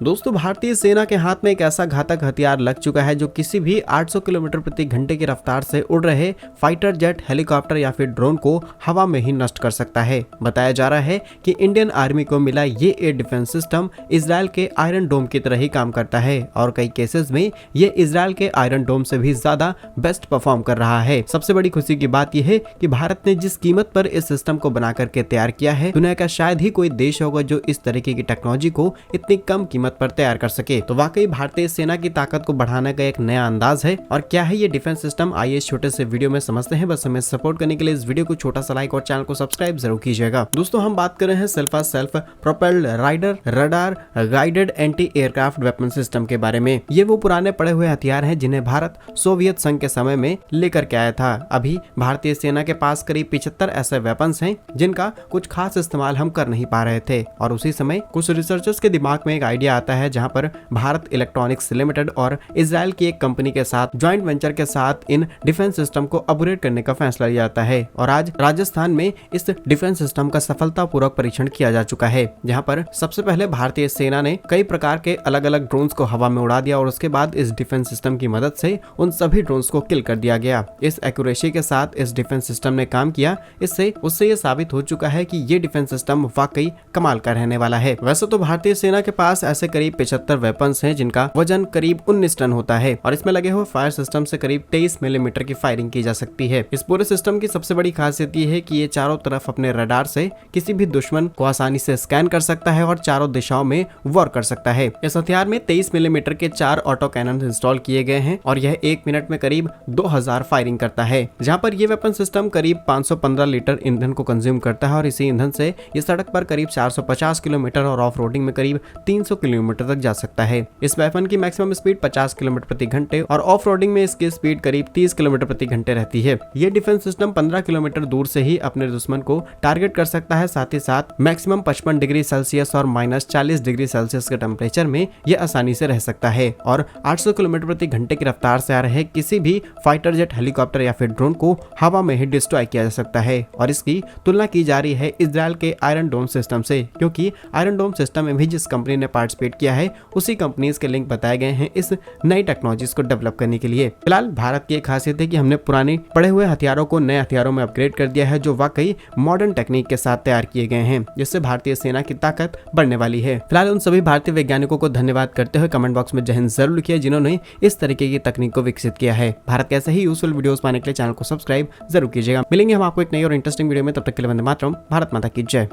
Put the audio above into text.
दोस्तों, भारतीय सेना के हाथ में एक ऐसा घातक हथियार लग चुका है जो किसी भी 800 किलोमीटर प्रति घंटे की रफ्तार से उड़ रहे फाइटर जेट, हेलीकॉप्टर या फिर ड्रोन को हवा में ही नष्ट कर सकता है। बताया जा रहा है कि इंडियन आर्मी को मिला ये एयर डिफेंस सिस्टम इजरायल के आयरन डोम की तरह ही काम करता है और कई केसेस में ये इजरायल के आयरन डोम से भी ज्यादा बेस्ट परफॉर्म कर रहा है। सबसे बड़ी खुशी की बात यह है कि भारत ने जिस कीमत पर इस सिस्टम को बना करके तैयार किया है, दुनिया का शायद ही कोई देश होगा जो इस तरीके की टेक्नोलॉजी को इतनी कम कीमत पर तैयार कर सके। तो वाकई भारतीय सेना की ताकत को बढ़ाने का एक नया अंदाज है। और क्या है ये डिफेंस सिस्टम, आइए इस छोटे से वीडियो में समझते हैं। बस हमें सपोर्ट करने के लिए इस वीडियो को छोटा सा लाइक और चैनल को सब्सक्राइब जरूर कीजिएगा। दोस्तों, हम बात कर रहे हैं self propelled rider radar guided anti aircraft weapon system के बारे में। ये वो पुराने पड़े हुए हथियार हैं जिन्हें भारत सोवियत संघ के समय में लेकर के आया था। अभी भारतीय सेना के पास करीब 75 ऐसे वेपन्स हैं जिनका कुछ खास इस्तेमाल हम कर नहीं पा रहे थे। और उसी समय कुछ रिसर्चर्स के दिमाग में एक आइडिया आता है जहां पर भारत इलेक्ट्रॉनिक्स लिमिटेड और इजराइल की एक कंपनी के साथ ज्वाइंट वेंचर के साथ इन डिफेंस सिस्टम को अपग्रेड करने का फैसला लिया जाता है। और आज राजस्थान में इस डिफेंस सिस्टम का सफलतापूर्वक परीक्षण किया जा चुका है, जहां पर सबसे पहले भारतीय सेना ने कई प्रकार के अलग अलग ड्रोन्स को हवा में उड़ा दिया और उसके बाद इस डिफेंस सिस्टम की मदद से उन सभी ड्रोन्स को किल कर दिया गया। इस एक्यूरेसी के साथ इस डिफेंस सिस्टम ने काम किया, इससे उससे ये साबित हो चुका है कि ये डिफेंस सिस्टम वाकई कमाल का रहने वाला है। वैसे तो भारतीय सेना के पास ऐसे करीब 75 वेपन्स हैं जिनका वजन करीब 19 टन होता है और इसमें लगे हुए फायर सिस्टम से करीब 23 मिलीमीटर की फायरिंग की जा सकती है। इस पूरे सिस्टम की सबसे बड़ी खासियत ये है कि ये चारों तरफ अपने रडार से किसी भी दुश्मन को आसानी से स्कैन कर सकता है और चारों दिशाओं में वॉर कर सकता है। इस हथियार में 23 मिलीमीटर के 4 ऑटो कैनन इंस्टॉल किए गए हैं और यह 1 मिनट में करीब 2000 फायरिंग करता है। जहां पर यह वेपन सिस्टम करीब 515 लीटर ईंधन को कंज्यूम करता है और इसी ईंधन से ये सड़क पर करीब 450 किलोमीटर और ऑफ रोडिंग में करीब 300 किलोमीटर तक जा सकता है। इस वेपन की मैक्सिमम स्पीड 50 किलोमीटर प्रति घंटे और ऑफ रोडिंग में इसकी स्पीड करीब 30 किलोमीटर प्रति घंटे रहती है। ये डिफेंस सिस्टम 15 किलोमीटर दूर से ही अपने दुश्मन को टारगेट कर सकता है। साथ ही साथ मैक्सिमम 55 डिग्री सेल्सियस और -40 डिग्री सेल्सियस के टेम्परेचर में यह आसानी से रह सकता है और 800 किलोमीटर प्रति घंटे की रफ्तार से आ रहे किसी भी फाइटर जेट, हेलीकॉप्टर या फिर ड्रोन को हवा में ही डिस्ट्रॉय किया जा सकता है। और इसकी तुलना की जा रही है इजरायल के आयरन डोम सिस्टम से, क्योंकि आयरन डोम सिस्टम में भी जिस कंपनी ने पार्टिसिपेट किया है उसी कंपनीज के लिंक बताए गए हैं इस नई टेक्नोलॉजीज को डेवलप करने के लिए। फिलहाल भारत की एक खासियत है कि हमने पुराने पड़े हुए हथियारों को नए हथियारों में अपग्रेड कर दिया है जो वाकई मॉडर्न टेक्निक के साथ तैयार किए गए हैं, जिससे भारतीय सेना की ताकत बढ़ने वाली है। फिलहाल उन सभी भारतीय वैज्ञानिकों को धन्यवाद करते हुए कमेंट बॉक्स में जय हिंद जरूर लिखिए जिन्होंने इस तरीके की तकनीक को विकसित किया है। भारत के ऐसे ही यूजफुल वीडियोस पाने के लिए चैनल को सब्सक्राइब जरूर कीजिएगा। मिलेंगे हम आपको एक नई और इंटरेस्टिंग वीडियो में, तब तक के लिए वंदे मातरम। भारत माता की जय।